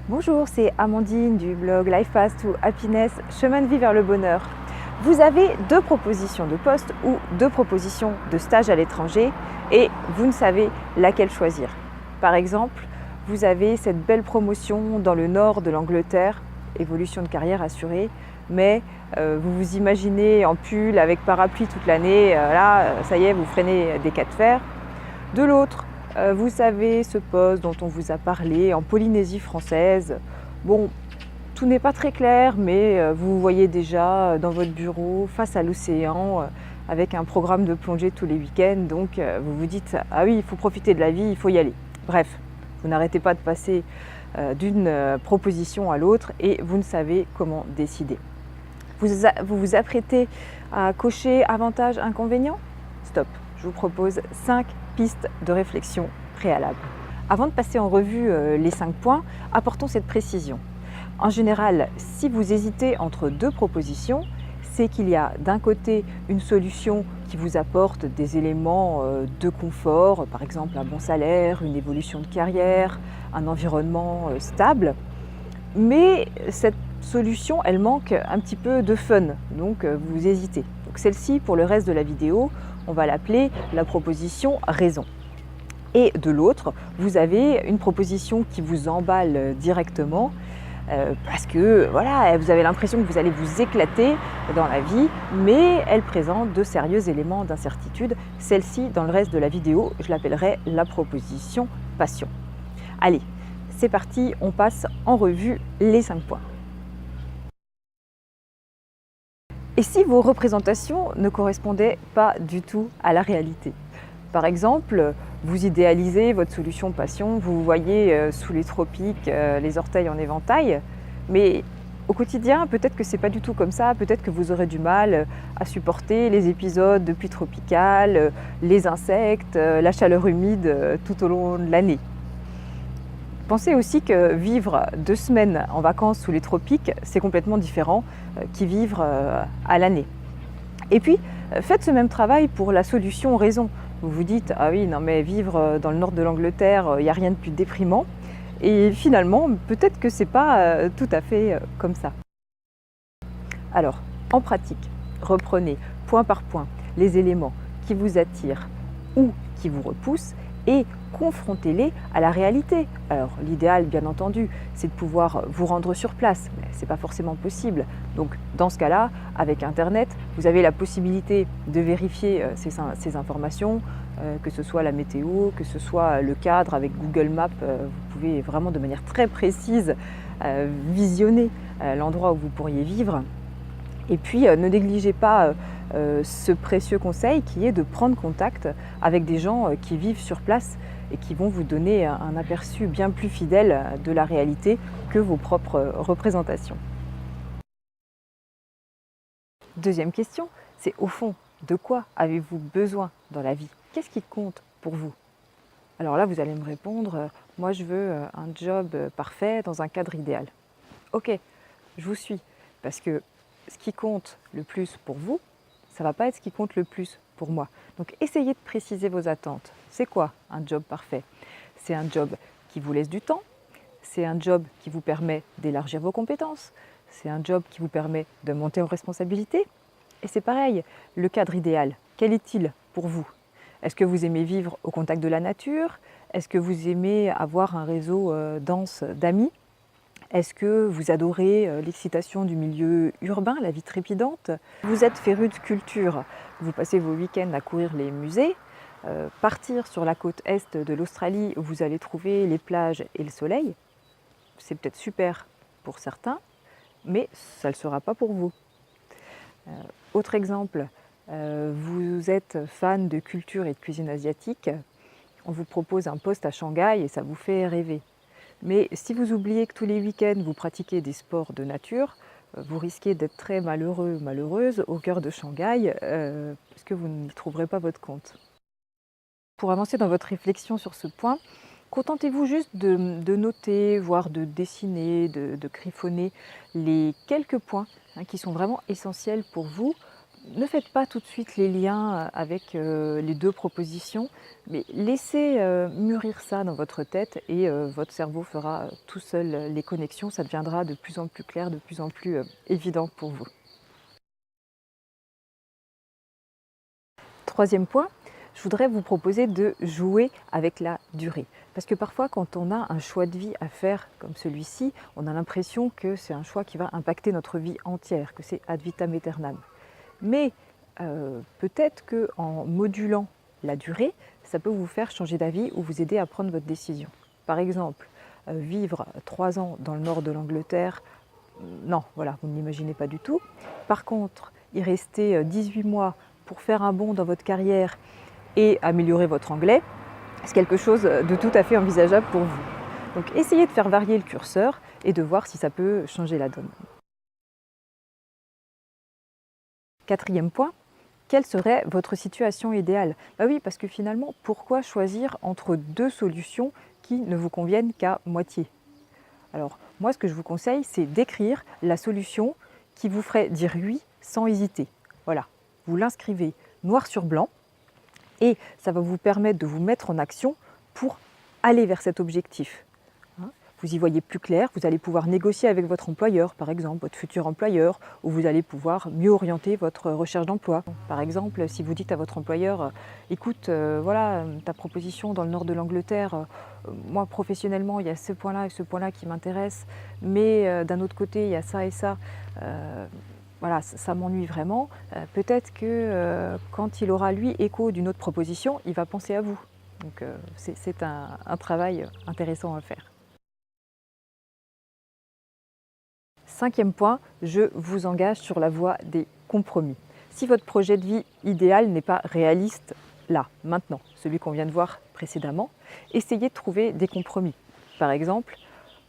Bonjour, c'est Amandine du blog Life Path to Happiness, chemin de vie vers le bonheur. Vous avez deux propositions de poste ou deux propositions de stage à l'étranger et vous ne savez laquelle choisir. Par exemple, vous avez cette belle promotion dans le nord de l'Angleterre, évolution de carrière assurée, mais vous vous imaginez en pull avec parapluie toute l'année, là, ça y est, vous freinez des cas de fer. De l'autre, vous savez ce poste dont on vous a parlé en Polynésie française. Bon, tout n'est pas très clair, mais vous vous voyez déjà dans votre bureau, face à l'océan, avec un programme de plongée tous les week-ends. Donc vous vous dites, ah oui, il faut profiter de la vie, il faut y aller. Bref, vous n'arrêtez pas de passer d'une proposition à l'autre et vous ne savez comment décider. Vous vous apprêtez à cocher avantages, inconvénients? Stop, je vous propose 5 pistes de réflexion préalables. Avant de passer en revue les 5 points, apportons cette précision. En général, si vous hésitez entre deux propositions, c'est qu'il y a d'un côté une solution qui vous apporte des éléments de confort, par exemple un bon salaire, une évolution de carrière, un environnement stable, mais cette solution, elle manque un petit peu de fun, donc vous hésitez. Donc celle-ci, pour le reste de la vidéo, on va l'appeler la proposition raison. Et de l'autre, vous avez une proposition qui vous emballe directement parce que voilà, vous avez l'impression que vous allez vous éclater dans la vie, mais elle présente de sérieux éléments d'incertitude. Celle-ci, dans le reste de la vidéo, je l'appellerai la proposition passion. Allez, c'est parti, on passe en revue les 5 points. Et si vos représentations ne correspondaient pas du tout à la réalité? Par exemple, vous idéalisez votre solution passion, vous vous voyez sous les tropiques, les orteils en éventail, mais au quotidien, peut-être que c'est pas du tout comme ça, peut-être que vous aurez du mal à supporter les épisodes de pluie tropicale, les insectes, la chaleur humide tout au long de l'année. Pensez aussi que vivre 2 semaines en vacances sous les tropiques, c'est complètement différent qu'y vivre à l'année. Et puis, faites ce même travail pour la solution raison. Vous vous dites, ah oui, non mais vivre dans le nord de l'Angleterre, il n'y a rien de plus déprimant. Et finalement, peut-être que ce n'est pas tout à fait comme ça. Alors, en pratique, reprenez point par point les éléments qui vous attirent ou qui vous repoussent et confrontez-les à la réalité. Alors l'idéal, bien entendu, c'est de pouvoir vous rendre sur place, mais ce n'est pas forcément possible. Donc dans ce cas-là, avec Internet, vous avez la possibilité de vérifier ces informations, que ce soit la météo, que ce soit le cadre avec Google Maps, vous pouvez vraiment de manière très précise visionner l'endroit où vous pourriez vivre. Et puis ne négligez pas ce précieux conseil qui est de prendre contact avec des gens qui vivent sur place et qui vont vous donner un aperçu bien plus fidèle de la réalité que vos propres représentations. Deuxième question, c'est au fond, de quoi avez-vous besoin dans la vie? Qu'est-ce qui compte pour vous? Alors là, vous allez me répondre, moi je veux un job parfait dans un cadre idéal. Ok, je vous suis, parce que ce qui compte le plus pour vous, ça ne va pas être ce qui compte le plus pour moi. Donc essayez de préciser vos attentes. C'est quoi un job parfait? C'est un job qui vous laisse du temps, c'est un job qui vous permet d'élargir vos compétences, c'est un job qui vous permet de monter en responsabilité. Et c'est pareil, le cadre idéal, quel est-il pour vous? Est-ce que vous aimez vivre au contact de la nature? Est-ce que vous aimez avoir un réseau dense d'amis? Est-ce que vous adorez l'excitation du milieu urbain, la vie trépidante? Vous êtes féru de culture, vous passez vos week-ends à courir les musées, partir sur la côte est de l'Australie où vous allez trouver les plages et le soleil, c'est peut-être super pour certains, mais ça ne le sera pas pour vous. Autre exemple, vous êtes fan de culture et de cuisine asiatique, on vous propose un poste à Shanghai et ça vous fait rêver. Mais si vous oubliez que tous les week-ends vous pratiquez des sports de nature, vous risquez d'être très malheureux, malheureuse au cœur de Shanghai, parce que vous n'y trouverez pas votre compte. Pour avancer dans votre réflexion sur ce point, contentez-vous juste de noter, voire de dessiner, de griffonner les quelques points qui sont vraiment essentiels pour vous, Ne faites pas tout de suite les liens avec les deux propositions, mais laissez mûrir ça dans votre tête et votre cerveau fera tout seul les connexions. Ça deviendra de plus en plus clair, de plus en plus évident pour vous. Troisième point, je voudrais vous proposer de jouer avec la durée. Parce que parfois, quand on a un choix de vie à faire comme celui-ci, on a l'impression que c'est un choix qui va impacter notre vie entière, que c'est ad vitam aeternam. Mais peut-être qu'en modulant la durée, ça peut vous faire changer d'avis ou vous aider à prendre votre décision. Par exemple, vivre 3 ans dans le nord de l'Angleterre, non, voilà, vous ne l'imaginez pas du tout. Par contre, y rester 18 mois pour faire un bond dans votre carrière et améliorer votre anglais, c'est quelque chose de tout à fait envisageable pour vous. Donc essayez de faire varier le curseur et de voir si ça peut changer la donne. Quatrième point, quelle serait votre situation idéale? Bah oui, parce que finalement, pourquoi choisir entre deux solutions qui ne vous conviennent qu'à moitié? Alors, moi, ce que je vous conseille, c'est d'écrire la solution qui vous ferait dire oui sans hésiter. Voilà, vous l'inscrivez noir sur blanc et ça va vous permettre de vous mettre en action pour aller vers cet objectif. Vous y voyez plus clair, vous allez pouvoir négocier avec votre employeur, par exemple, votre futur employeur, ou vous allez pouvoir mieux orienter votre recherche d'emploi. Par exemple, si vous dites à votre employeur « Écoute, voilà, ta proposition dans le nord de l'Angleterre, moi professionnellement, il y a ce point-là et ce point-là qui m'intéressent, mais d'un autre côté, il y a ça et ça. Voilà, ça m'ennuie vraiment. Peut-être que quand il aura, lui, écho d'une autre proposition, il va penser à vous. » Donc c'est un travail intéressant à faire. Cinquième point, je vous engage sur la voie des compromis. Si votre projet de vie idéal n'est pas réaliste là, maintenant, celui qu'on vient de voir précédemment, essayez de trouver des compromis. Par exemple,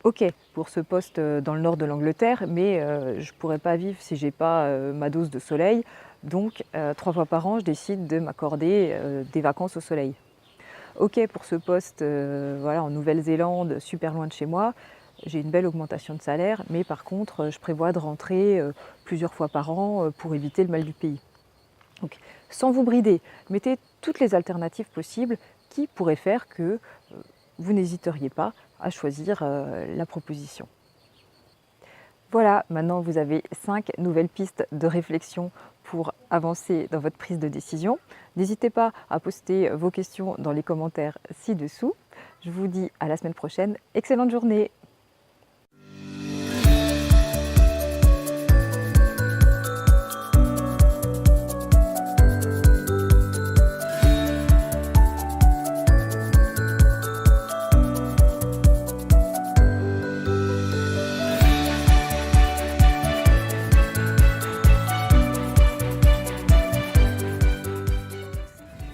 ok, pour ce poste dans le nord de l'Angleterre, mais je ne pourrais pas vivre si je n'ai pas ma dose de soleil, donc 3 fois par an, je décide de m'accorder des vacances au soleil. Ok, pour ce poste voilà, en Nouvelle-Zélande, super loin de chez moi, j'ai une belle augmentation de salaire, mais par contre, je prévois de rentrer plusieurs fois par an pour éviter le mal du pays. Donc, sans vous brider, mettez toutes les alternatives possibles qui pourraient faire que vous n'hésiteriez pas à choisir la proposition. Voilà, maintenant vous avez 5 nouvelles pistes de réflexion pour avancer dans votre prise de décision. N'hésitez pas à poster vos questions dans les commentaires ci-dessous. Je vous dis à la semaine prochaine. Excellente journée!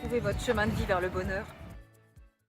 Trouvez votre chemin de vie vers le bonheur.